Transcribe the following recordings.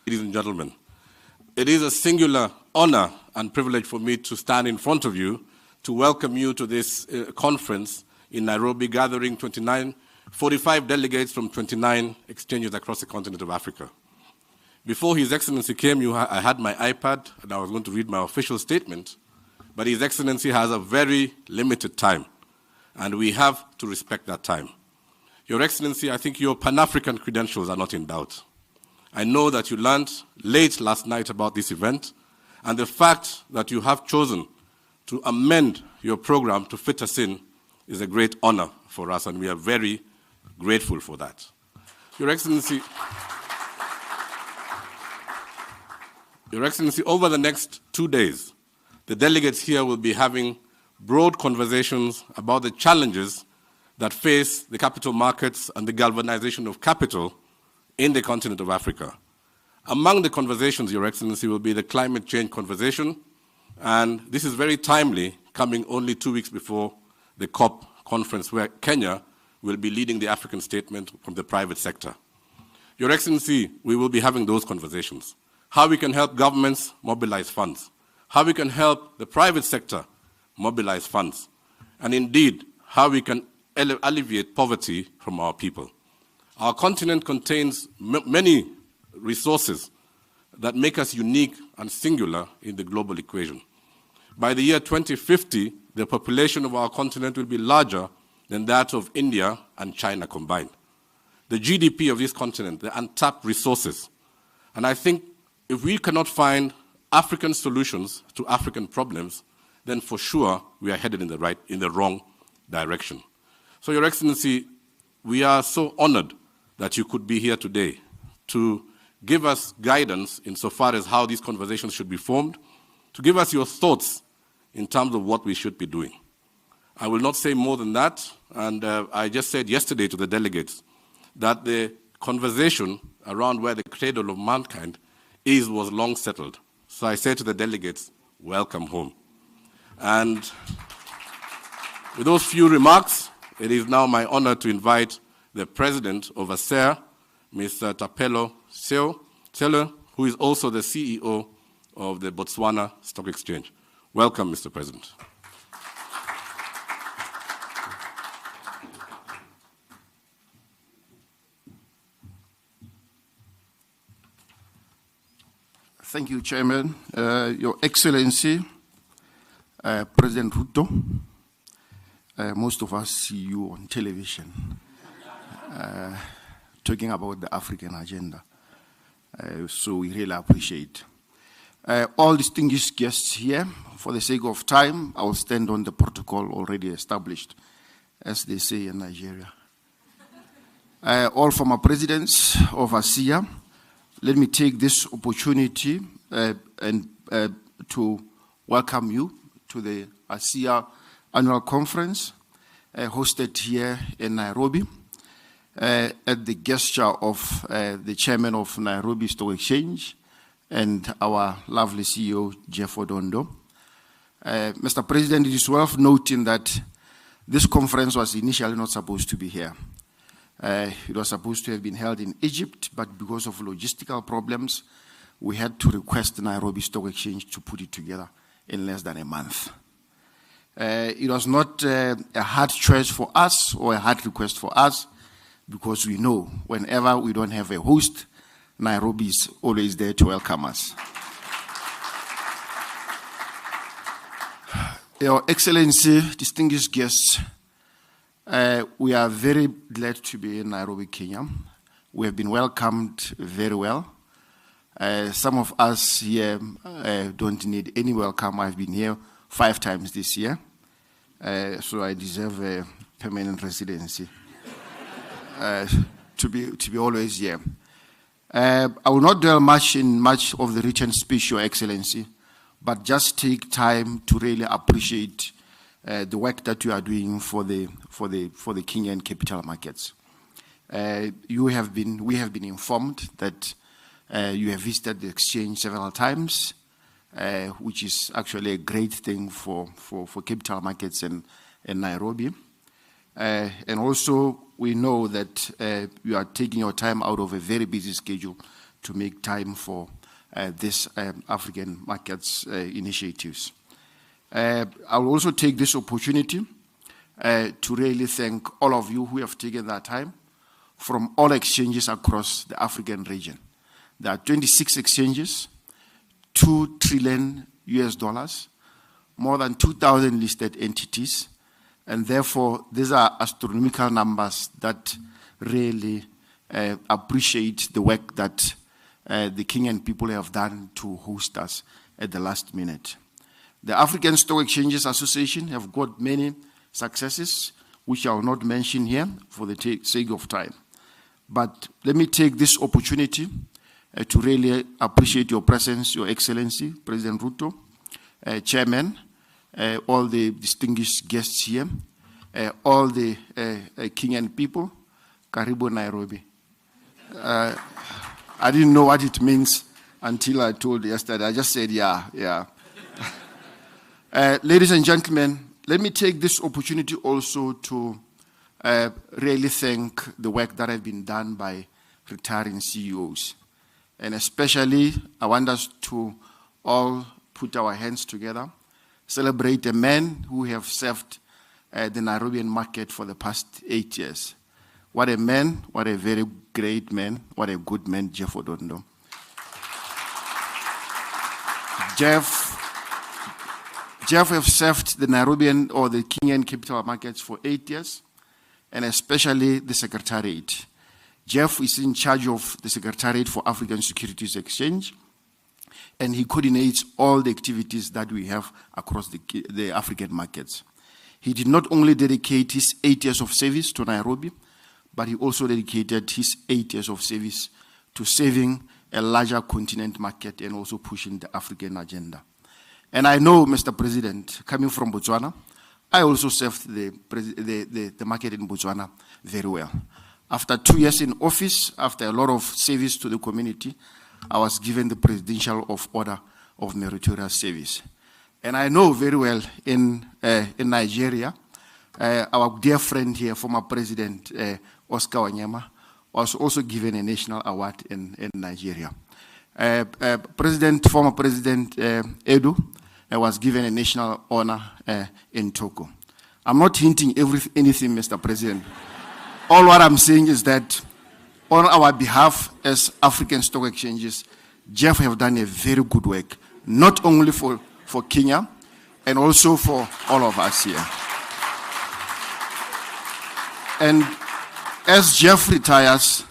Ladies and gentlemen, it is a singular honor and privilege for me to stand in front of you to welcome you to this conference in Nairobi, gathering 45 delegates from 29 exchanges across the continent of Africa. Before His Excellency came, I had my iPad and I was going to read my official statement, but His Excellency has a very limited time, and we have to respect that time. Your Excellency, I think your Pan-African credentials are not in doubt. I know that you learned late last night about this event, and the fact that you have chosen to amend your program to fit us in is a great honor for us, and we are very grateful for that. Your Excellency, over the next 2 days, the delegates here will be having broad conversations about the challenges that face the capital markets and the galvanization of capital in the continent of Africa. Among the conversations, Your Excellency, will be the climate change conversation, and this is very timely, coming only 2 weeks before the COP conference, where Kenya will be leading the African statement from the private sector. Your Excellency, we will be having those conversations. How we can help governments mobilize funds, how we can help the private sector mobilize funds, and indeed, how we can alleviate poverty from our people. Our continent contains many resources that make us unique and singular in the global equation. By the year 2050, the population of our continent will be larger than that of India and China combined. The GDP of this continent, the untapped resources. And I think if we cannot find African solutions to African problems, then for sure we are headed in the wrong direction. So, Your Excellency, we are so honored that you could be here today to give us guidance insofar as how these conversations should be formed, to give us your thoughts in terms of what we should be doing. I will not say more than that, and I just said yesterday to the delegates that the conversation around where the cradle of mankind was long settled. So I said to the delegates, welcome home. And with those few remarks, it is now my honor to invite the president of ASER, Mr. Tapelo Selo, who is also the CEO of the Botswana Stock Exchange. Welcome, Mr. President. Thank you, Chairman. Your Excellency, President Ruto, most of us see you on television talking about the African agenda. So we really appreciate. All distinguished guests here, for the sake of time, I will stand on the protocol already established, as they say in Nigeria. All former presidents of ASEA, let me take this opportunity to welcome you to the ASEA annual conference hosted here in Nairobi at the gesture of the chairman of Nairobi Stock Exchange and our lovely CEO, Jeff Odondo. Mr. President, it is worth noting that this conference was initially not supposed to be here. It was supposed to have been held in Egypt, but because of logistical problems, we had to request the Nairobi Stock Exchange to put it together in less than a month. It was not a hard choice for us or a hard request for us, because we know whenever we don't have a host, Nairobi is always there to welcome us. Your Excellency, distinguished guests, we are very glad to be in Nairobi, Kenya. We have been welcomed very well. Some of us here don't need any welcome. I've been here 5 times this year, so I deserve a permanent residency to be always here. I will not dwell much of the written speech, Your Excellency, but just take time to really appreciate the work that you are doing for the Kenyan capital markets. We have been informed that you have visited the exchange several times, which is actually a great thing for capital markets in Nairobi. And also, we know that you are taking your time out of a very busy schedule to make time for this African markets initiatives. I will also take this opportunity to really thank all of you who have taken that time from all exchanges across the African region. There are 26 exchanges, $2 trillion US, more than 2,000 listed entities, and therefore these are astronomical numbers that really appreciate the work that the Kenyan people have done to host us at the last minute. The African Stock Exchanges Association have got many successes, which I will not mention here for the sake of time. But let me take this opportunity to really appreciate your presence, Your Excellency, President Ruto, Chairman, all the distinguished guests here, all the Kenyan people. Karibu Nairobi. I didn't know what it means until I told yesterday. I just said, yeah. Ladies and gentlemen, let me take this opportunity also to really thank the work that has been done by retiring CEOs. And especially, I want us to all put our hands together, celebrate a man who have served the Nairobian market for the past 8 years. What a man, what a very great man, what a good man, Jeff Odondo. Jeff have served the Nairobian or the Kenyan capital markets for 8 years, and especially the Secretariat. Jeff is in charge of the Secretariat for African Securities Exchange, and he coordinates all the activities that we have across the African markets. He did not only dedicate his 8 years of service to Nairobi, but he also dedicated his 8 years of service to saving a larger continent market and also pushing the African agenda. And I know, Mr. President, coming from Botswana, I also served the market in Botswana very well. After 2 years in office, after a lot of service to the community, I was given the Presidential Order of Meritorious Service. And I know very well in Nigeria, our dear friend here, former President Oscar Wanyama, was also given a national award in Nigeria. Former President Edu was given a national honor in Togo. I'm not hinting anything, Mr. President. All what I'm saying is that on our behalf as African stock exchanges, Jeff have done a very good work, not only for Kenya, and also for all of us here. And as Jeff retires,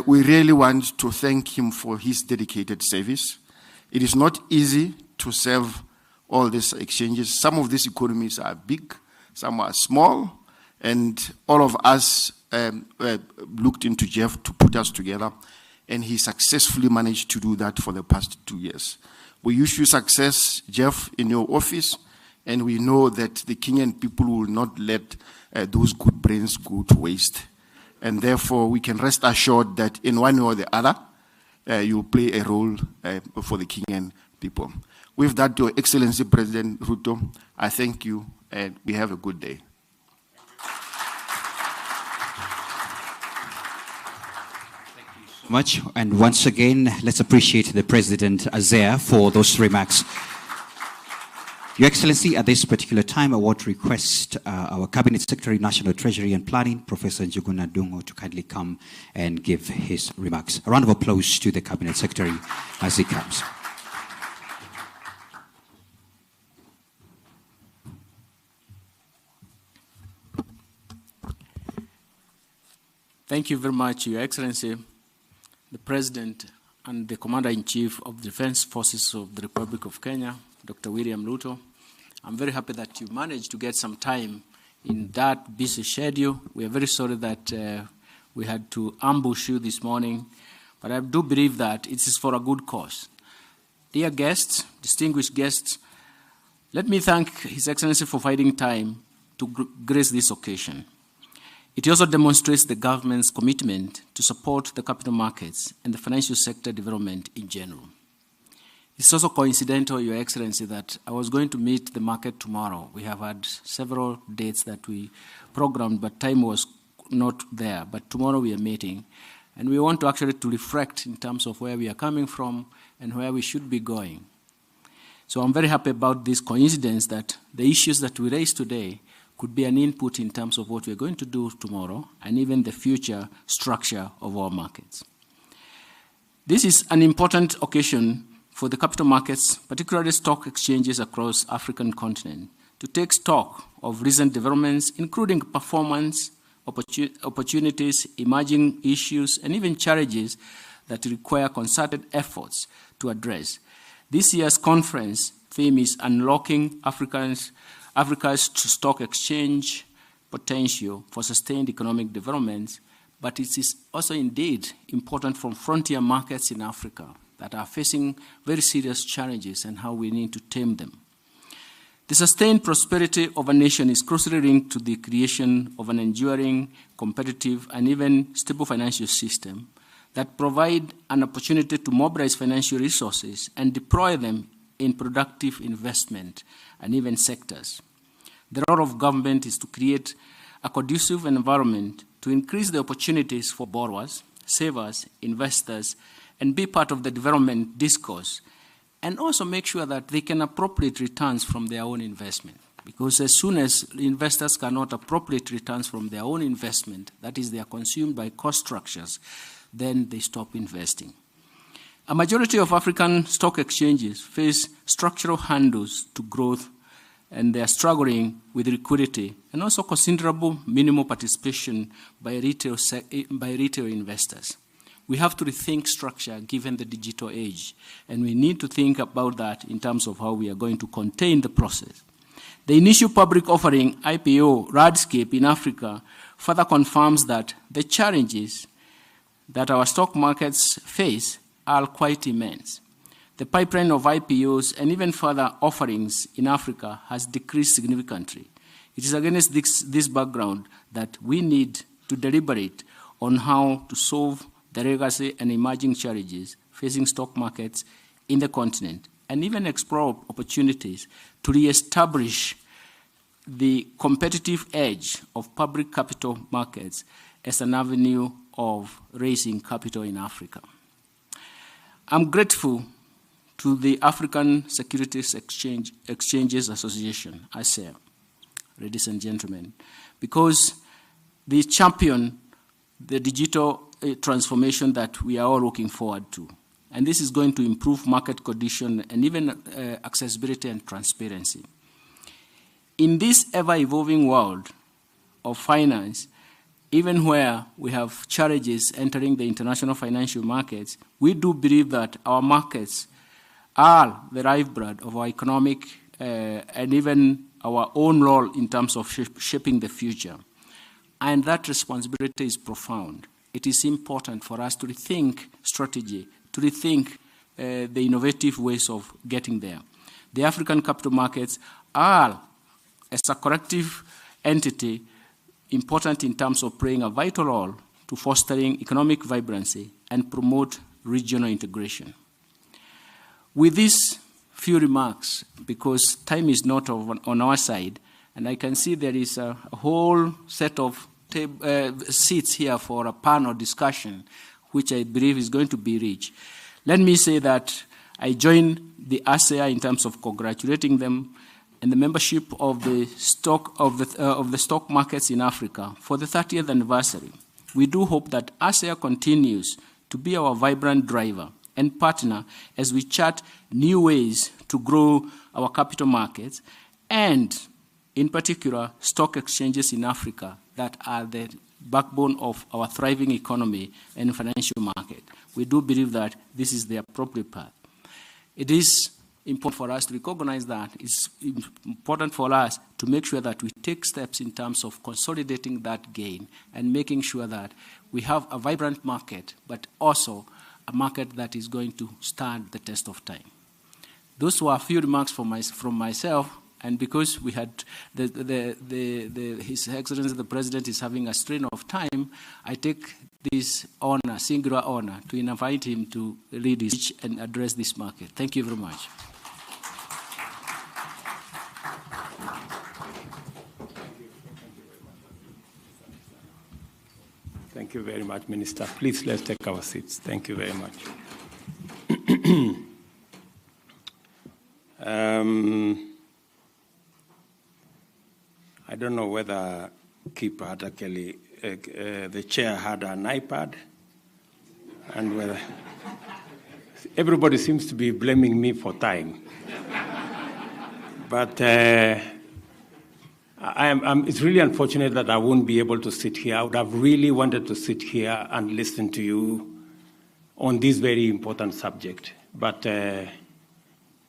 we really want to thank him for his dedicated service. It is not easy to serve all these exchanges. Some of these economies are big, some are small, and all of us looked into Jeff to put us together, and he successfully managed to do that for the past 2 years. We wish you success, Jeff, in your office, and we know that the Kenyan people will not let those good brains go to waste. And therefore, we can rest assured that in one way or the other, you will play a role for the Kenyan people. With that, Your Excellency President Ruto, I thank you, and we have a good day. Thank you so much. And once again, let's appreciate the President Azea for those remarks. Your Excellency, at this particular time, I want to request our Cabinet Secretary, National Treasury and Planning, Professor Njuguna Dungo, to kindly come and give his remarks. A round of applause to the Cabinet Secretary as he comes. Thank you very much, Your Excellency, the President and the Commander-in-Chief of the Defense Forces of the Republic of Kenya, Dr. William Ruto. I'm very happy that you managed to get some time in that busy schedule. We are very sorry that we had to ambush you this morning, but I do believe that it is for a good cause. Dear guests, distinguished guests, let me thank His Excellency for finding time to grace this occasion. It also demonstrates the government's commitment to support the capital markets and the financial sector development in general. It's also coincidental, Your Excellency, that I was going to meet the market tomorrow. We have had several dates that we programmed, but time was not there. But tomorrow we are meeting And we want to actually to reflect in terms of where we are coming from and where we should be going. So I'm very happy about this coincidence that the issues that we raise today could be an input in terms of what we're going to do tomorrow and even the future structure of our markets. This is an important occasion for the capital markets, particularly stock exchanges across the African continent, to take stock of recent developments, including performance, opportunities, emerging issues, and even challenges that require concerted efforts to address. This year's conference theme is Unlocking Africa's Stock Exchange Potential for Sustained Economic Development, but it is also indeed important for frontier markets in Africa that are facing very serious challenges and how we need to tame them. The sustained prosperity of a nation is closely linked to the creation of an enduring, competitive, and even stable financial system that provide an opportunity to mobilize financial resources and deploy them in productive investment and even sectors. The role of government is to create a conducive environment to increase the opportunities for borrowers, savers, investors, and be part of the development discourse, and also make sure that they can appropriate returns from their own investment. Because as soon as investors cannot appropriate returns from their own investment, that is, they are consumed by cost structures, then they stop investing. A majority of African stock exchanges face structural hurdles to growth, and they are struggling with liquidity and also considerable minimal participation by retail investors. We have to rethink structure given the digital age, and we need to think about that in terms of how we are going to contain the process. The initial public offering IPO landscape in Africa further confirms that the challenges that our stock markets face are quite immense. The pipeline of IPOs and even further offerings in Africa has decreased significantly. It is against this background that we need to deliberate on how to solve the legacy and emerging challenges facing stock markets in the continent, and even explore opportunities to reestablish the competitive edge of public capital markets as an avenue of raising capital in Africa. I'm grateful to the African Securities Exchanges Association, ASEA, ladies and gentlemen, because they champion the digital transformation that we are all looking forward to. And this is going to improve market condition and even accessibility and transparency. In this ever-evolving world of finance, even where we have challenges entering the international financial markets, we do believe that our markets are the lifeblood of our economic and even our own role in terms of shaping the future. And that responsibility is profound. It is important for us to rethink strategy, to rethink the innovative ways of getting there. The African capital markets are, as a collective entity, important in terms of playing a vital role to fostering economic vibrancy and promote regional integration. With these few remarks, because time is not on our side, and I can see there is a whole set of seats here for a panel discussion, which I believe is going to be rich. Let me say that I join the ASEA in terms of congratulating them and the membership of the stock markets in Africa for the 30th anniversary. We do hope that ASEA continues to be our vibrant driver and partner as we chart new ways to grow our capital markets and, in particular, stock exchanges in Africa that are the backbone of our thriving economy and financial market. We do believe that this is the appropriate path. It is important for us to recognize that. It's important for us to make sure that we take steps in terms of consolidating that gain and making sure that we have a vibrant market, but also a market that is going to stand the test of time. Those were a few remarks from myself, and because we had His Excellency the President is having a strain of time, I take this honor, singular honor, to invite him to lead his speech and address this market. Thank you very much. Thank you very much, Minister. Please, let's take our seats. Thank you very much. I don't know whether Keeper had actually, the chair had an iPad, and whether everybody seems to be blaming me for time. But it's really unfortunate that I won't be able to sit here. I would have really wanted to sit here and listen to you on this very important subject. But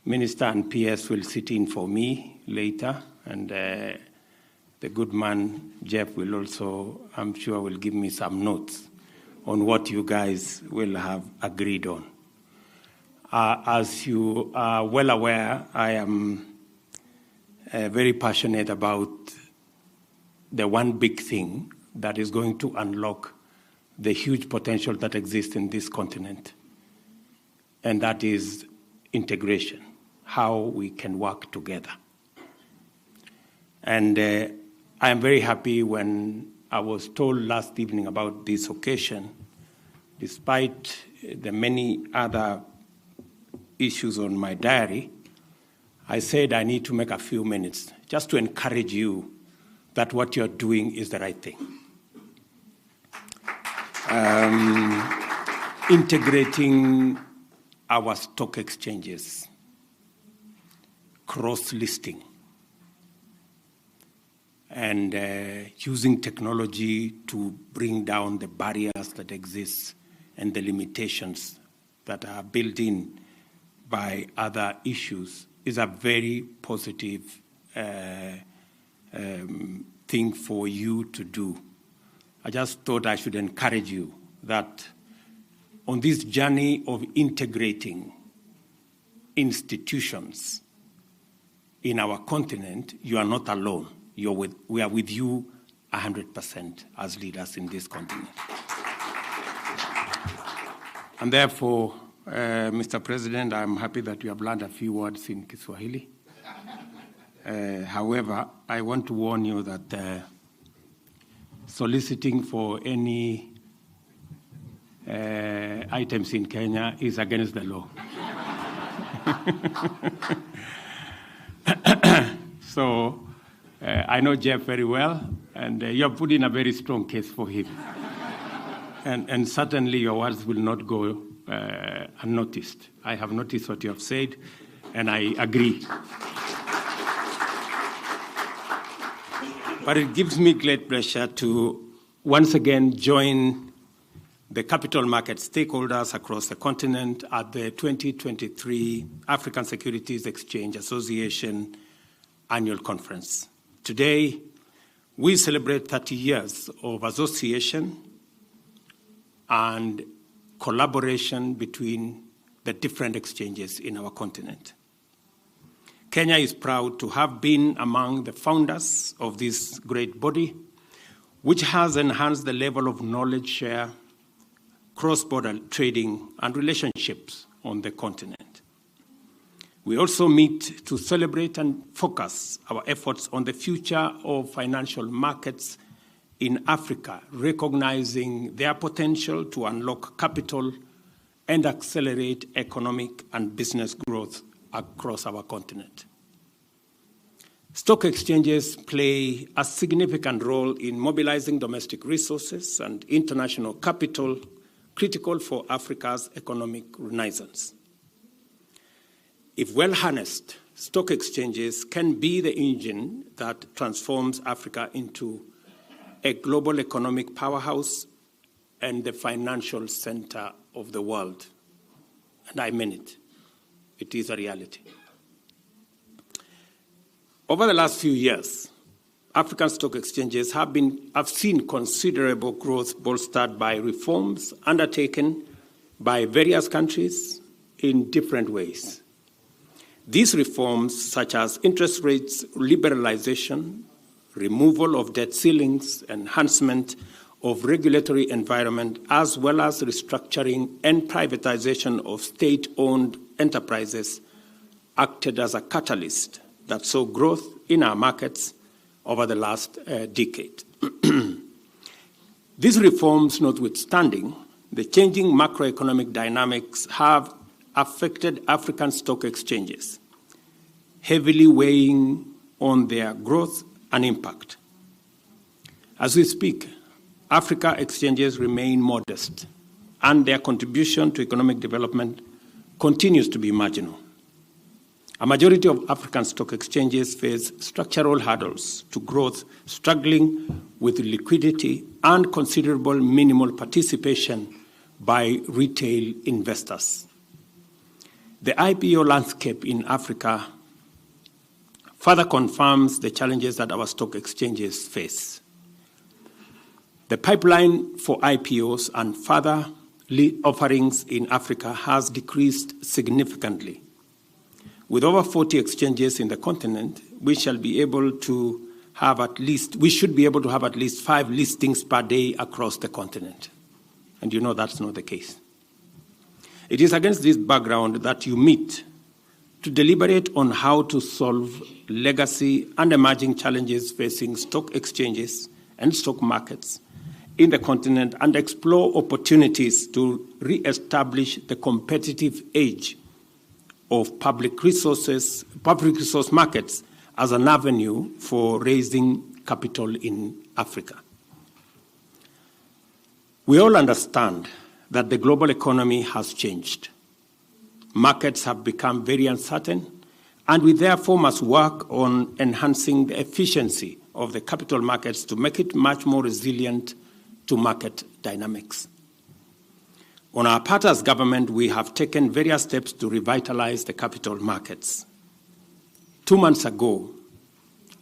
Minister and PS will sit in for me later, and the good man, Jeff, will also, I'm sure, will give me some notes on what you guys will have agreed on. As you are well aware, I am very passionate about the one big thing that is going to unlock the huge potential that exists in this continent, and that is integration, how we can work together. And I am very happy when I was told last evening about this occasion, despite the many other issues on my diary, I said I need to make a few minutes just to encourage you that what you're doing is the right thing. Integrating our stock exchanges, cross-listing, and using technology to bring down the barriers that exist and the limitations that are built in by other issues is a very positive thing for you to do. I just thought I should encourage you that on this journey of integrating institutions in our continent, you are not alone. We are with you 100% as leaders in this continent. And therefore, Mr. President, I'm happy that you have learned a few words in Kiswahili. However, I want to warn you that soliciting for any items in Kenya is against the law. So I know Jeff very well, and you have put in a very strong case for him. And certainly your words will not go unnoticed. I have noticed what you have said, and I agree. But it gives me great pleasure to once again join the capital market stakeholders across the continent at the 2023 African Securities Exchange Association Annual Conference. Today, we celebrate 30 years of association and collaboration between the different exchanges in our continent. Kenya is proud to have been among the founders of this great body, which has enhanced the level of knowledge share, cross-border trading, and relationships on the continent. We also meet to celebrate and focus our efforts on the future of financial markets in Africa, recognizing their potential to unlock capital and accelerate economic and business growth across our continent. Stock exchanges play a significant role in mobilizing domestic resources and international capital critical for Africa's economic renaissance. If well harnessed, stock exchanges can be the engine that transforms Africa into a global economic powerhouse and the financial center of the world. And I mean it. It is a reality. Over the last few years, African stock exchanges have seen considerable growth bolstered by reforms undertaken by various countries in different ways. These reforms, such as interest rates liberalization, removal of debt ceilings, enhancement of regulatory environment, as well as restructuring and privatization of state-owned enterprises, acted as a catalyst that saw growth in our markets over the last decade. These reforms notwithstanding, the changing macroeconomic dynamics have affected African stock exchanges, heavily weighing on their growth and impact. As we speak, Africa exchanges remain modest, and their contribution to economic development continues to be marginal. A majority of African stock exchanges face structural hurdles to growth, struggling with liquidity and considerable minimal participation by retail investors. The IPO landscape in Africa further confirms the challenges that our stock exchanges face. The pipeline for IPOs and further offerings in Africa has decreased significantly. With over 40 exchanges in the continent, we should be able to have at least 5 listings per day across the continent. And you know that's not the case. It is against this background that you meet to deliberate on how to solve legacy and emerging challenges facing stock exchanges and stock markets in the continent and explore opportunities to re-establish the competitive edge of public resource markets as an avenue for raising capital in Africa. We all understand that the global economy has changed. Markets have become very uncertain, and we therefore must work on enhancing the efficiency of the capital markets to make it much more resilient to market dynamics. On our part as government, we have taken various steps to revitalize the capital markets. 2 months ago,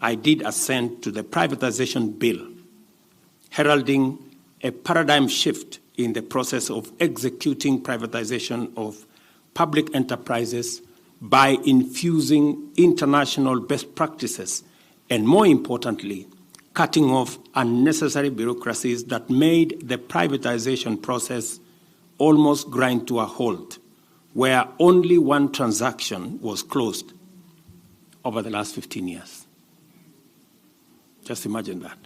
I did assent to the privatization bill, heralding a paradigm shift in the process of executing privatization of public enterprises by infusing international best practices and, more importantly, cutting off unnecessary bureaucracies that made the privatization process almost grind to a halt, where only one transaction was closed over the last 15 years. Just imagine that.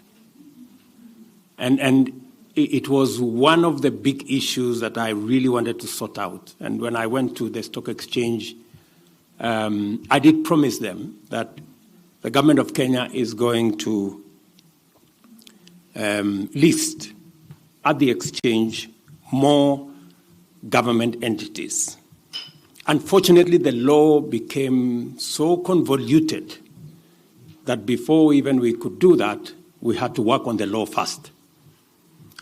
And it was one of the big issues that I really wanted to sort out. And when I went to the stock exchange, I did promise them that the government of Kenya is going to list at the exchange more government entities. Unfortunately, the law became so convoluted that before even we could do that, we had to work on the law first.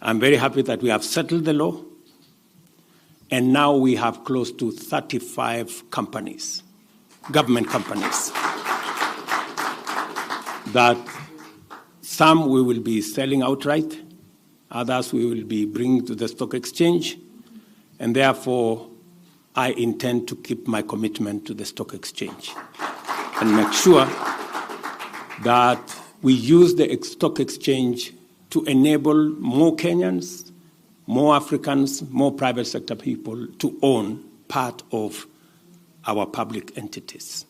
I'm very happy that we have settled the law, and now we have close to 35 companies, government companies, that some we will be selling outright, others we will be bringing to the stock exchange, and therefore I intend to keep my commitment to the stock exchange and make sure that we use the stock exchange to enable more Kenyans, more Africans, more private sector people to own part of our public entities.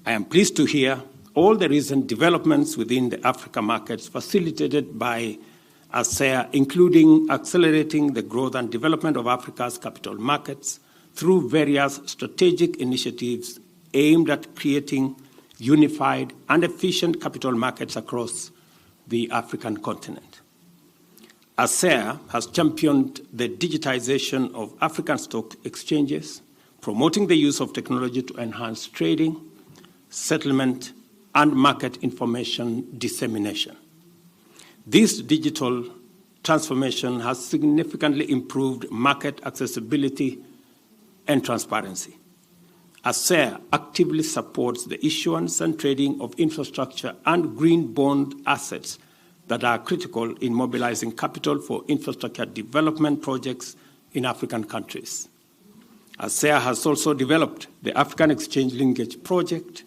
I am pleased to hear all the recent developments within the Africa markets facilitated by ASEA, including accelerating the growth and development of Africa's capital markets through various strategic initiatives aimed at creating unified and efficient capital markets across the African continent. ASEA has championed the digitization of African stock exchanges, promoting the use of technology to enhance trading, settlement, and market information dissemination. This digital transformation has significantly improved market accessibility and transparency. ASEA actively supports the issuance and trading of infrastructure and green bond assets that are critical in mobilizing capital for infrastructure development projects in African countries. ASEA has also developed the African Exchange Linkage Project,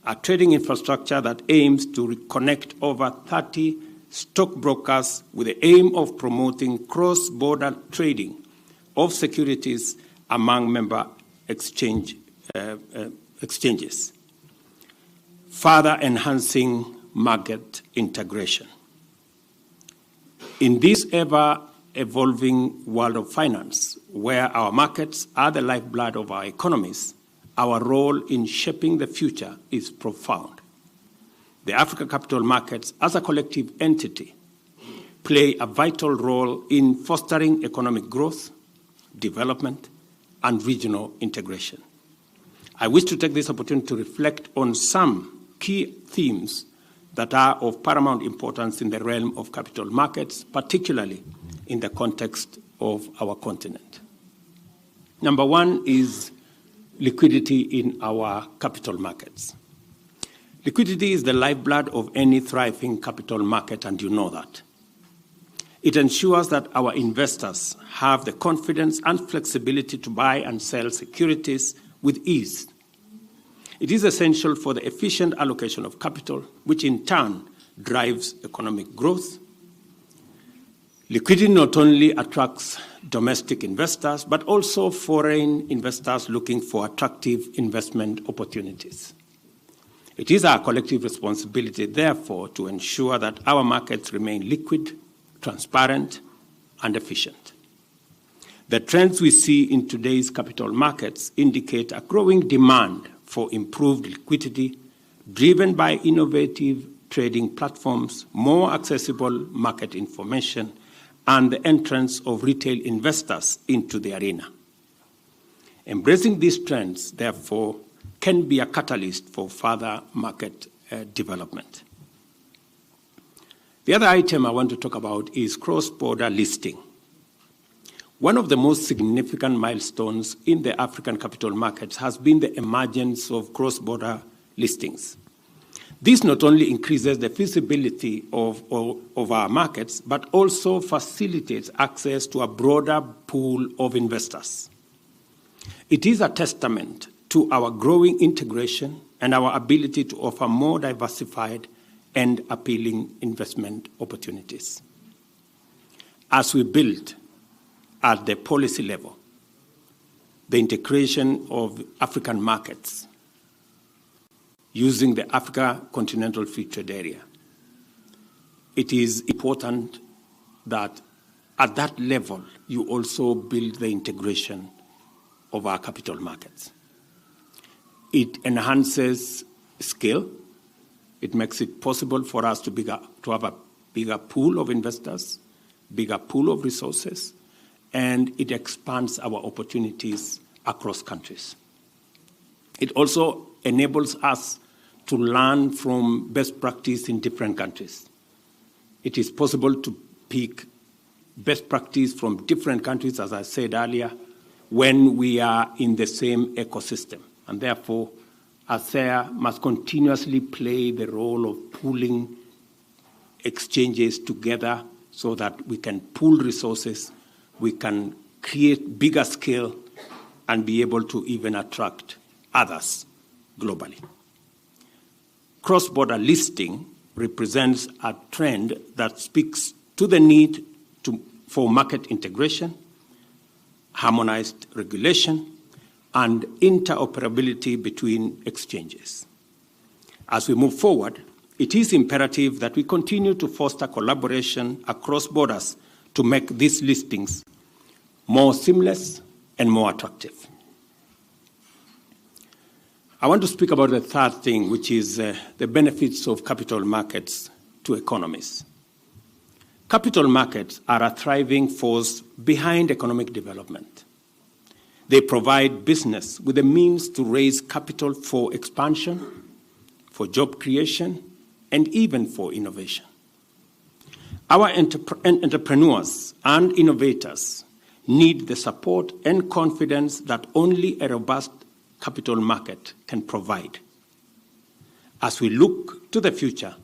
a trading infrastructure that aims to connect over 30 stockbrokers with the aim of promoting cross-border trading of securities among member exchanges, further enhancing market integration. In this ever-evolving world of finance, where our markets are the lifeblood of our economies, our role in shaping the future is profound. The African capital markets, as a collective entity, play a vital role in fostering economic growth, development, and regional integration. I wish to take this opportunity to reflect on some key themes that are of paramount importance in the realm of capital markets, particularly in the context of our continent. Number one is liquidity in our capital markets. Liquidity is the lifeblood of any thriving capital market, and you know that. It ensures that our investors have the confidence and flexibility to buy and sell securities with ease. It is essential for the efficient allocation of capital, which in turn drives economic growth. Liquidity not only attracts domestic investors, but also foreign investors looking for attractive investment opportunities. It is our collective responsibility, therefore, to ensure that our markets remain liquid, transparent, and efficient. The trends we see in today's capital markets indicate a growing demand for improved liquidity, driven by innovative trading platforms, more accessible market information, and the entrance of retail investors into the arena. Embracing these trends, therefore, can be a catalyst for further market development. The other item I want to talk about is cross-border listing. One of the most significant milestones in the African capital markets has been the emergence of cross-border listings. This not only increases the feasibility of our markets, but also facilitates access to a broader pool of investors. It is a testament to our growing integration and our ability to offer more diversified and appealing investment opportunities. As we build at the policy level the integration of African markets using the Africa Continental Free Trade Area, it is important that at that level you also build the integration of our capital markets. It enhances scale. It makes it possible for us to have a bigger pool of investors, bigger pool of resources, and it expands our opportunities across countries. It also enables us to learn from best practice in different countries. It is possible to pick best practice from different countries, as I said earlier, when we are in the same ecosystem. And therefore, ASEA must continuously play the role of pooling exchanges together so that we can pool resources, we can create bigger scale, and be able to even attract others globally. Cross-border listing represents a trend that speaks to the need for market integration, harmonized regulation, and interoperability between exchanges. As we move forward, it is imperative that we continue to foster collaboration across borders to make these listings more seamless and more attractive. I want to speak about the third thing, which is the benefits of capital markets to economies. Capital markets are a thriving force behind economic development. They provide business with the means to raise capital for expansion, for job creation, and even for innovation. Our entrepreneurs and innovators need the support and confidence that only a robust capital market can provide. As we look to the future,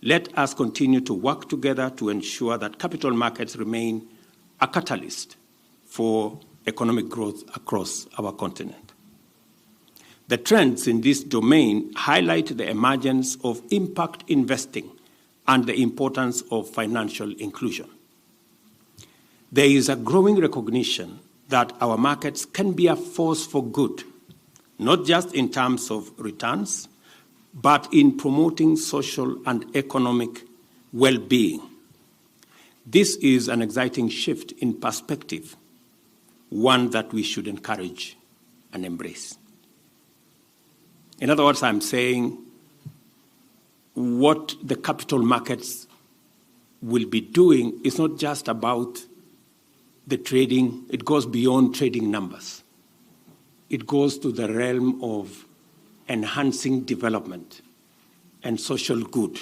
let us continue to work together to ensure that capital markets remain a catalyst for economic growth across our continent. The trends in this domain highlight the emergence of impact investing and the importance of financial inclusion. There is a growing recognition that our markets can be a force for good, not just in terms of returns, but in promoting social and economic well-being. This is an exciting shift in perspective, one that we should encourage and embrace. In other words, I'm saying what the capital markets will be doing is not just about the trading, it goes beyond trading numbers. It goes to the realm of enhancing development and social good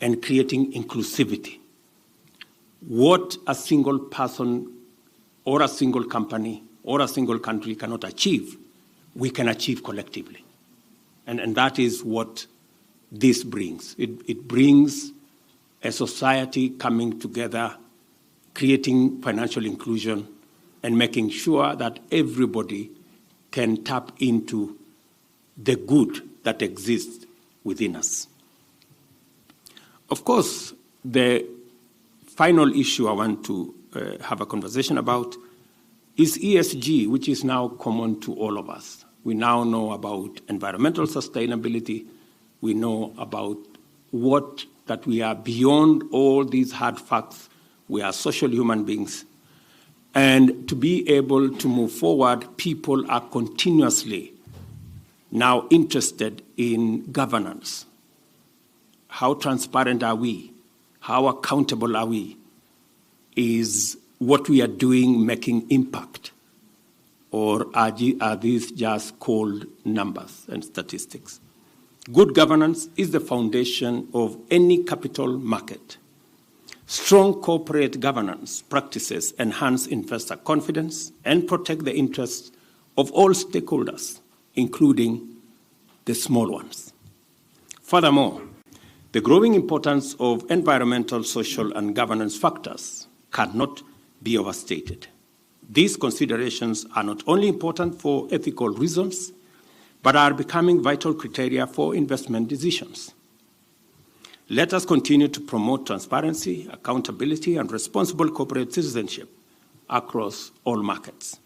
and creating inclusivity. What a single person or a single company or a single country cannot achieve, we can achieve collectively. And that is what this brings. It brings a society coming together, creating financial inclusion, and making sure that everybody can tap into the good that exists within us. Of course, the final issue I want to have a conversation about is ESG, which is now common to all of us. We now know about environmental sustainability. We know about that we are beyond all these hard facts. We are social human beings. And to be able to move forward, people are continuously now interested in governance. How transparent are we? How accountable are we? Is what we are doing making impact? Or are these just cold numbers and statistics? Good governance is the foundation of any capital market. Strong corporate governance practices enhance investor confidence and protect the interests of all stakeholders, including the small ones. Furthermore, the growing importance of environmental, social, and governance factors cannot be overstated. These considerations are not only important for ethical reasons, but are becoming vital criteria for investment decisions. Let us continue to promote transparency, accountability, and responsible corporate citizenship across all markets.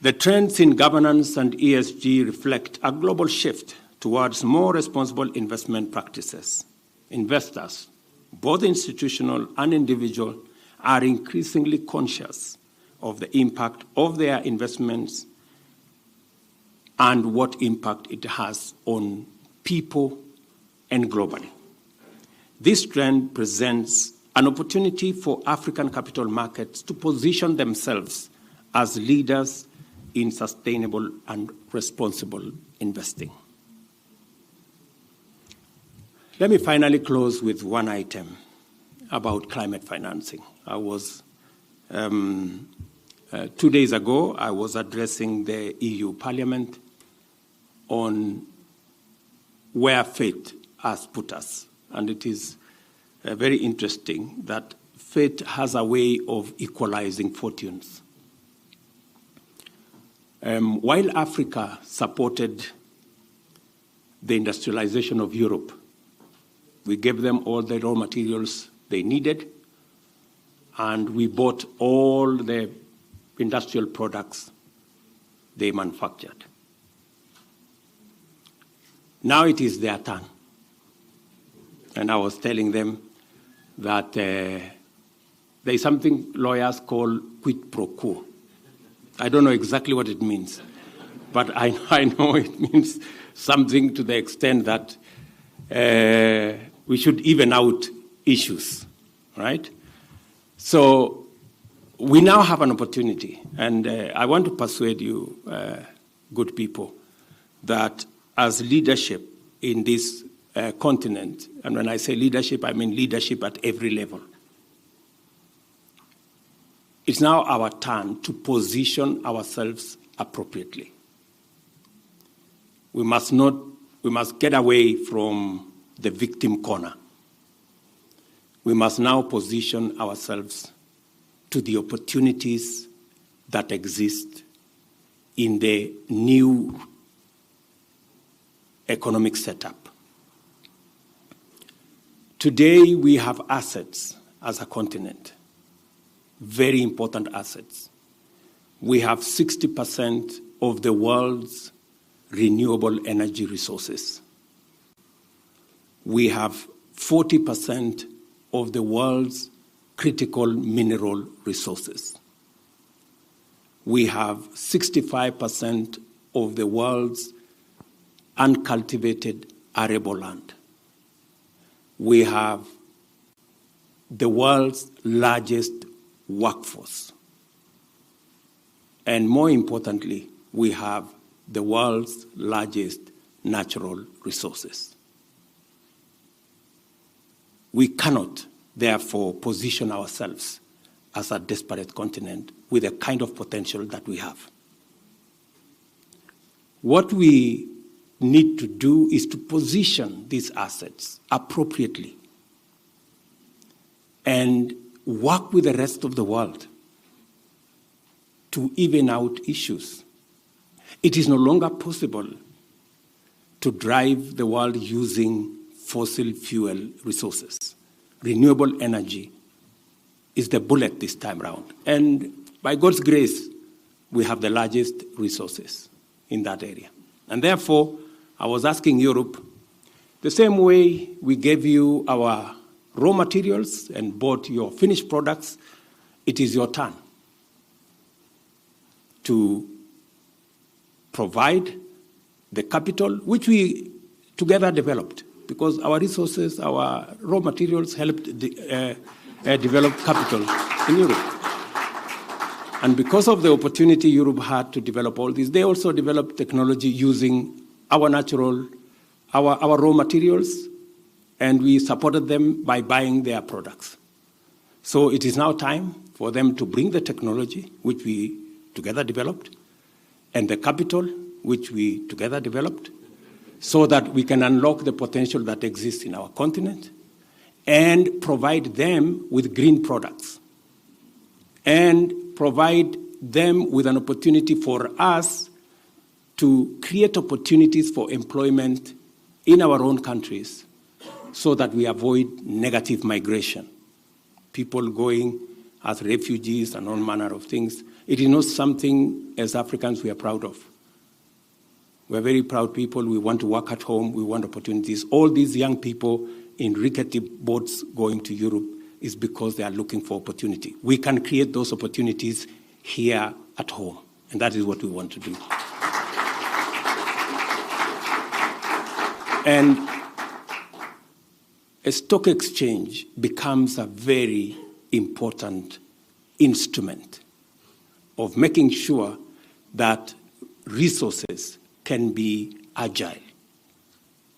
The trends in governance and ESG reflect a global shift towards more responsible investment practices. Investors, both institutional and individual, are increasingly conscious of the impact of their investments and what impact it has on people and globally. This trend presents an opportunity for African capital markets to position themselves as leaders in sustainable and responsible investing. Let me finally close with one item about climate financing. I was 2 days ago, I was addressing the EU Parliament on where fate has put us. And it is very interesting that fate has a way of equalizing fortunes. While Africa supported the industrialization of Europe, we gave them all the raw materials they needed, and we bought all the industrial products they manufactured. Now it is their turn. And I was telling them that there is something lawyers call quid pro quo. I don't know exactly what it means, but I know it means something to the extent that we should even out issues, right? So we now have an opportunity, and I want to persuade you, good people, that as leadership in this continent, and when I say leadership, I mean leadership at every level, it's now our turn to position ourselves appropriately. We must get away from the victim corner. We must now position ourselves to the opportunities that exist in the new economic setup. Today, we have assets as a continent, very important assets. We have 60% of the world's renewable energy resources. We have 40% of the world's critical mineral resources. We have 65% of the world's uncultivated arable land. We have the world's largest workforce. And more importantly, we have the world's largest natural resources. We cannot, therefore, position ourselves as a desperate continent with the kind of potential that we have. What we need to do is to position these assets appropriately and work with the rest of the world to even out issues. It is no longer possible to drive the world using fossil fuel resources. Renewable energy is the bullet this time around. And by God's grace, we have the largest resources in that area. And therefore, I was asking Europe, the same way we gave you our raw materials and bought your finished products, it is your turn to provide the capital, which we together developed, because our resources, our raw materials helped develop capital in Europe. And because of the opportunity Europe had to develop all this, they also developed technology using our our raw materials, and we supported them by buying their products. So it is now time for them to bring the technology, which we together developed, and the capital, which we together developed, so that we can unlock the potential that exists in our continent and provide them with green products and provide them with an opportunity for us to create opportunities for employment in our own countries so that we avoid negative migration, people going as refugees and all manner of things. It is not something as Africans we are proud of. We're very proud people. We want to work at home. We want opportunities. All these young people in rickety boats going to Europe is because they are looking for opportunity. We can create those opportunities here at home, and that is what we want to do. And a stock exchange becomes a very important instrument of making sure that resources can be agile.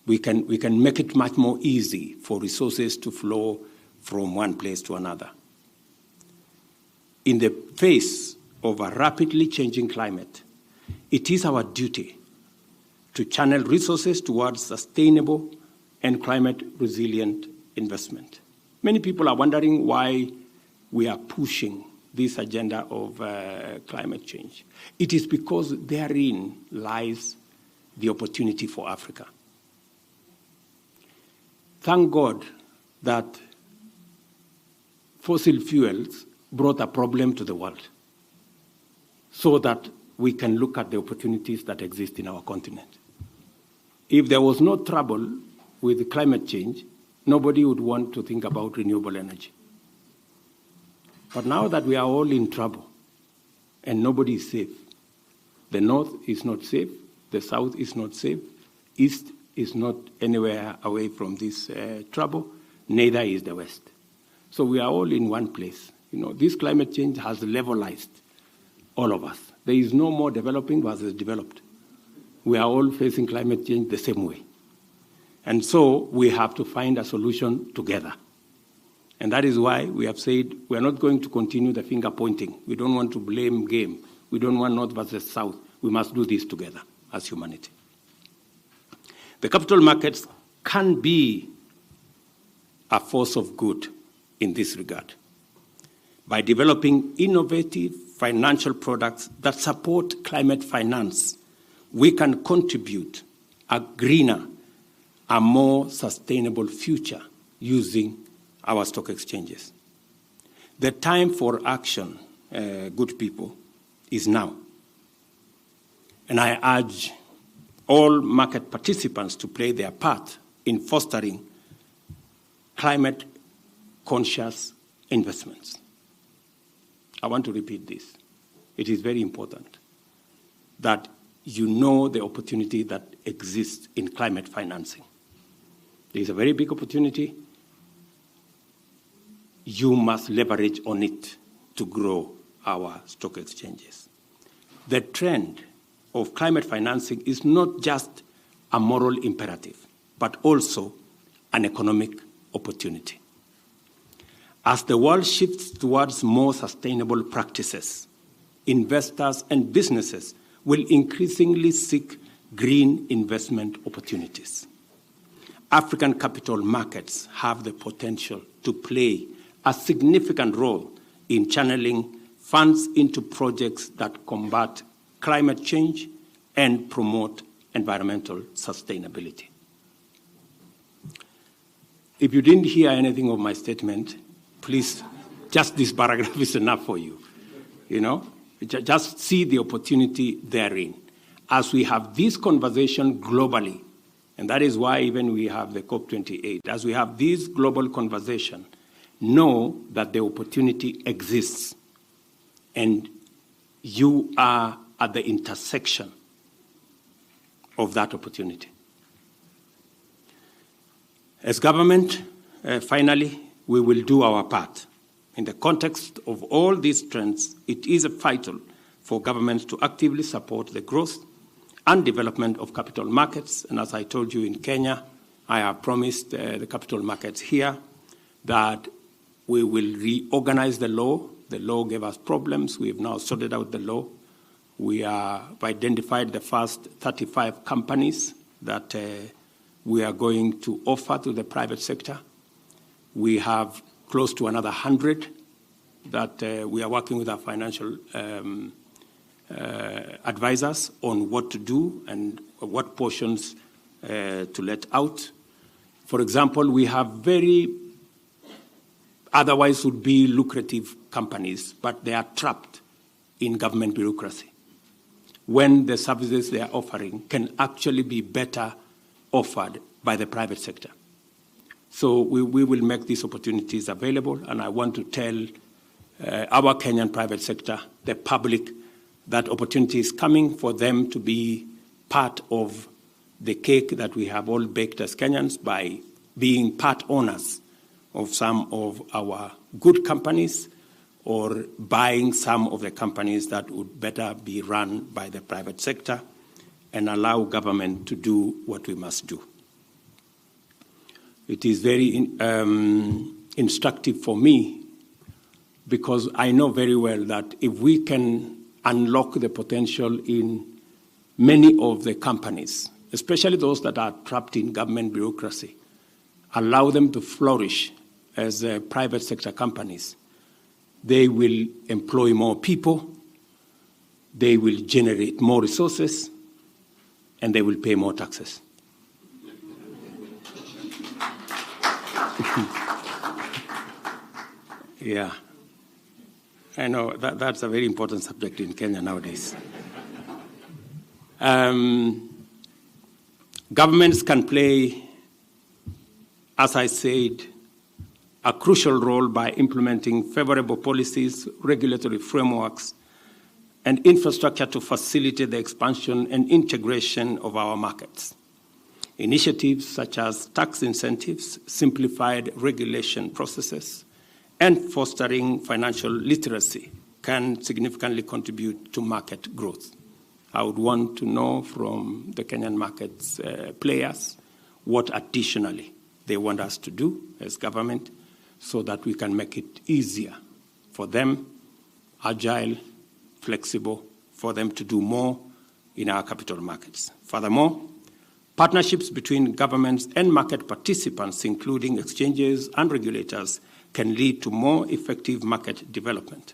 We can make it much more easy for resources to flow from one place to another. In the face of a rapidly changing climate, it is our duty to channel resources towards sustainable and climate-resilient investment. Many people are wondering why we are pushing this agenda of climate change. It is because therein lies the opportunity for Africa. Thank God that fossil fuels brought a problem to the world so that we can look at the opportunities that exist in our continent. If there was no trouble with climate change, nobody would want to think about renewable energy. But now that we are all in trouble and nobody is safe, the North is not safe, the South is not safe, East is not anywhere away from this trouble, neither is the West. So we are all in one place. This climate change has levelized all of us. There is no more developing versus developed. We are all facing climate change the same way. And so we have to find a solution together. And that is why we have said we are not going to continue the finger pointing. We don't want to blame game. We don't want North versus South. We must do this together as humanity. The capital markets can be a force of good in this regard by developing innovative financial products that support climate finance. We can contribute a greener, a more sustainable future using our stock exchanges. The time for action, good people, is now. And I urge all market participants to play their part in fostering climate-conscious investments. I want to repeat this. It is very important that you know the opportunity that exists in climate financing. There is a very big opportunity. You must leverage on it to grow our stock exchanges. The trend of climate financing is not just a moral imperative, but also an economic opportunity. As the world shifts towards more sustainable practices, investors and businesses will increasingly seek green investment opportunities. African capital markets have the potential to play a significant role in channeling funds into projects that combat climate change and promote environmental sustainability. If you didn't hear anything of my statement, please, just this paragraph is enough for you. You know, just see the opportunity therein. As we have this conversation globally, and that is why even we have the COP28, as we have this global conversation, know that the opportunity exists and you are at the intersection of that opportunity. As government, finally, we will do our part. In the context of all these trends, it is vital for governments to actively support the growth and development of capital markets. And as I told you in Kenya, I have promised the capital markets here that we will reorganize the law. The law gave us problems. We have now sorted out the law. We have identified the first 35 companies that we are going to offer to the private sector. We have close to another 100 that we are working with our financial advisors on what to do and what portions to let out. For example, we have very otherwise would be lucrative companies, but they are trapped in government bureaucracy, when the services they are offering can actually be better offered by the private sector. So we will make these opportunities available, and I want to tell our Kenyan private sector, the public, that opportunity is coming for them to be part of the cake that we have all baked as Kenyans by being part owners of some of our good companies or buying some of the companies that would better be run by the private sector and allow government to do what we must do. It is very instructive for me because I know very well that if we can unlock the potential in many of the companies, especially those that are trapped in government bureaucracy, allow them to flourish as private sector companies, they will employ more people, they will generate more resources, and they will pay more taxes. Yeah, I know that's a very important subject in Kenya nowadays. Governments can play, as I said, a crucial role by implementing favorable policies, regulatory frameworks, and infrastructure to facilitate the expansion and integration of our markets. Initiatives such as tax incentives, simplified regulation processes, and fostering financial literacy can significantly contribute to market growth. I would want to know from the Kenyan markets players what additionally they want us to do as government so that we can make it easier for them, agile, flexible, for them to do more in our capital markets. Furthermore, partnerships between governments and market participants, including exchanges and regulators, can lead to more effective market development.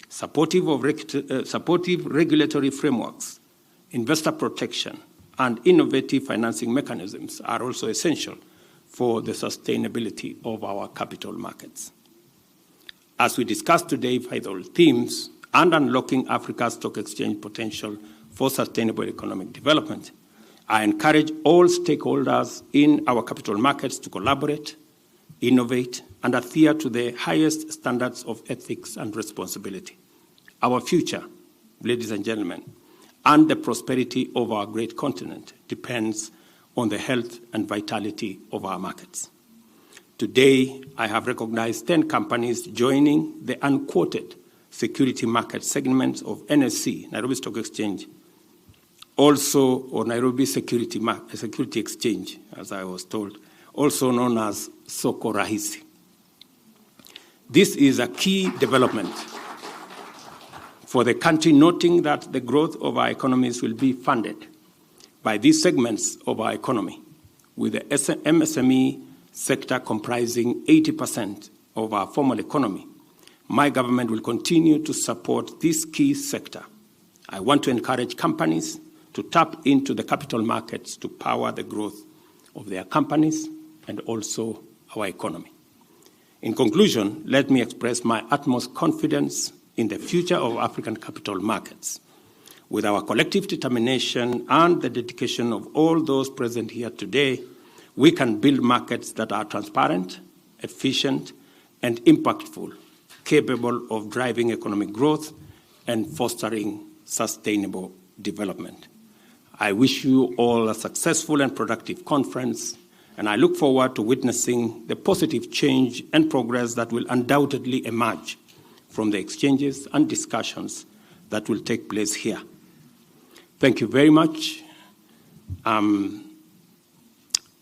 Supportive regulatory frameworks, investor protection, and innovative financing mechanisms are also essential for the sustainability of our capital markets. As we discussed today, vital themes and unlocking Africa's stock exchange potential for sustainable economic development, I encourage all stakeholders in our capital markets to collaborate, innovate, and adhere to the highest standards of ethics and responsibility. Our future, ladies and gentlemen, and the prosperity of our great continent depends on the health and vitality of our markets. Today, I have recognized 10 companies joining the unquoted security market segments of NSC, Nairobi Stock Exchange, also, or Nairobi Security Exchange, as I was told, also known as Soko Rahisi. This is a key development for the country, noting that the growth of our economies will be funded by these segments of our economy, with the MSME sector comprising 80% of our formal economy. My government will continue to support this key sector. I want to encourage companies to tap into the capital markets to power the growth of their companies and also our economy. In conclusion, let me express my utmost confidence in the future of African capital markets. With our collective determination and the dedication of all those present here today, we can build markets that are transparent, efficient, and impactful, capable of driving economic growth and fostering sustainable development. I wish you all a successful and productive conference, and I look forward to witnessing the positive change and progress that will undoubtedly emerge from the exchanges and discussions that will take place here. Thank you very much, and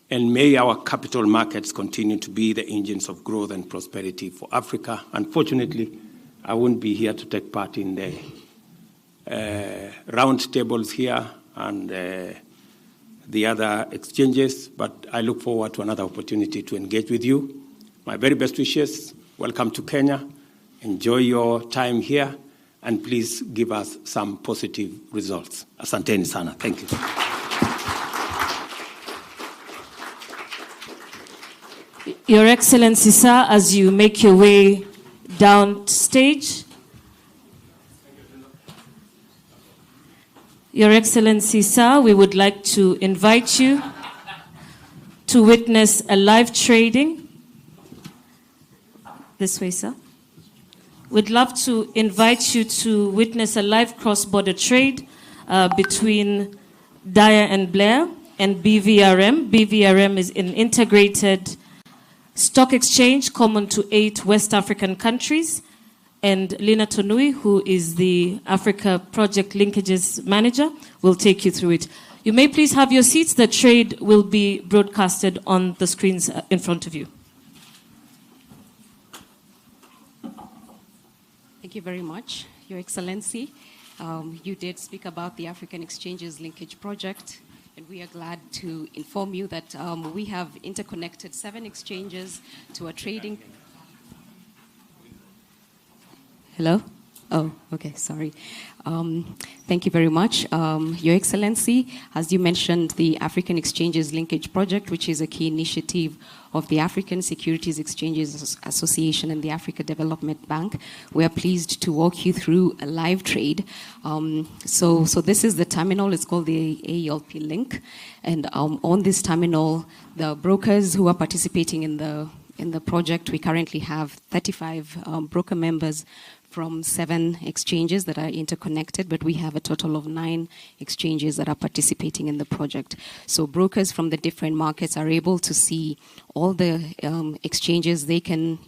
may our capital markets continue to be the engines of growth and prosperity for Africa. Unfortunately, I won't be here to take part in the round tables here and the other exchanges, but I look forward to another opportunity to engage with you. My very best wishes. Welcome to Kenya. Enjoy your time here, and please give us some positive results. Asanteni sana. Thank you. Your Excellency, sir, as you make your way down stage. Your Excellency, sir, we would like to invite you to witness a live trading. This way, sir. We'd love to invite you to witness a live cross-border trade between Dyer and Blair and BVRM. BVRM is an integrated stock exchange common to 8 West African countries. And Lina Tonui, who is the Africa Project Linkages Manager, will take you through it. You may please have your seats. The trade will be broadcasted on the screens in front of you. Thank you very much, Your Excellency. You did speak about the African Exchanges Linkage Project, and we are glad to inform you that we have interconnected 7 exchanges to a trading... Hello? Oh, okay, sorry. Thank you very much. Your Excellency, as you mentioned, the African Exchanges Linkage Project, which is a key initiative of the African Securities Exchanges Association and the Africa Development Bank, we are pleased to walk you through a live trade. So this is the terminal. It's called the AELP Link. And on this terminal, the brokers who are participating in the project, we currently have 35 broker members from 7 exchanges that are interconnected, but we have a total of 9 exchanges that are participating in the project. So brokers from the different markets are able to see all the exchanges. They can,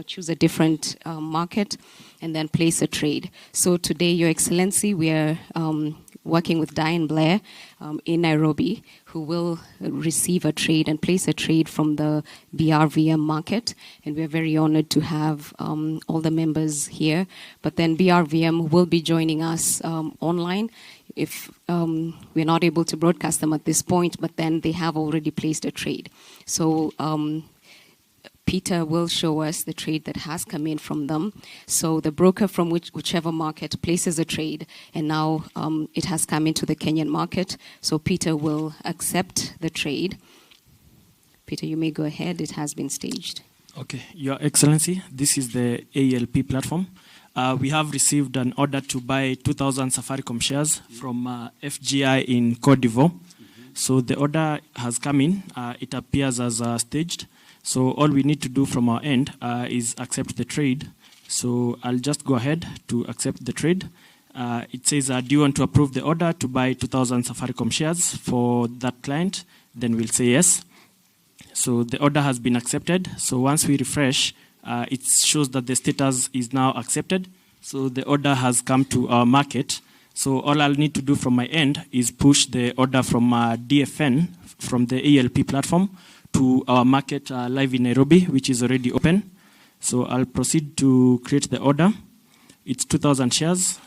choose a different market and then place a trade. So today, Your Excellency, we are working with Diane Blair in Nairobi, who will receive a trade and place a trade from the BRVM market. And we're very honored to have all the members here. But then BRVM will be joining us online. If we're not able to broadcast them at this point, but then they have already placed a trade. So Peter will show us the trade that has come in from them. So the broker from whichever market places a trade, and now it has come into the Kenyan market. So Peter will accept the trade. Peter, you may go ahead. It has been staged. Okay, Your Excellency, this is the AELP platform. We have received an order to buy 2,000 Safaricom shares from FGI in Cote d'Ivoire. So the order has come in. It appears as staged. So all we need to do from our end is accept the trade. So I'll just go ahead to accept the trade. It says, do you want to approve the order to buy 2,000 Safaricom shares for that client? Then we'll say yes. So the order has been accepted. So once we refresh, it shows that the status is now accepted. So the order has come to our market. So all I'll need to do from my end is push the order from DFN, from the ALP platform, to our market live in Nairobi, which is already open. So I'll proceed to create the order. It's 2,000 shares,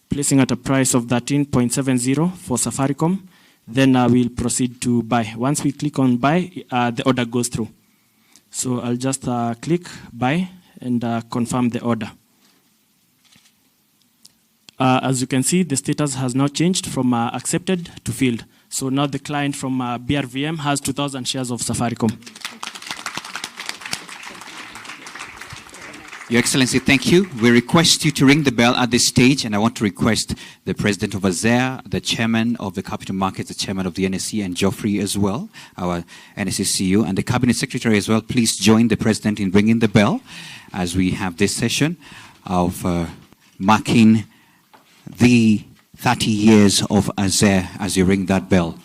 placing at a price of 13.70 for Safaricom. Then we'll proceed to buy. Once we click on buy, the order goes through. So I'll just click buy and confirm the order. As you can see, the status has now changed from accepted to filled. So now the client from BRVM has 2,000 shares of Safaricom. Your Excellency, thank you. We request you to ring the bell at this stage, and I want to request the President of ASEA, the Chairman of the Capital Markets, the Chairman of the NSE, and Geoffrey as well, our NSE CEO, and the Cabinet Secretary as well. Please join the President in ringing the bell as we have this session of marking the 30 years of ASEA as you ring that bell.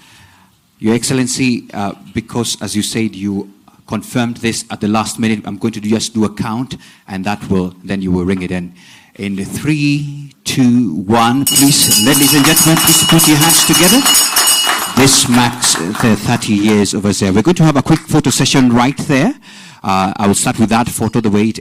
Your Excellency, because as you said, you confirmed this at the last minute, I'm going to just do a count, and that will, then you will ring it in. In 3, 2, 1, please, ladies and gentlemen, please put your hands together. This marks the 30 years of ASEA. We're going to have a quick photo session right there. I will start with that photo the way it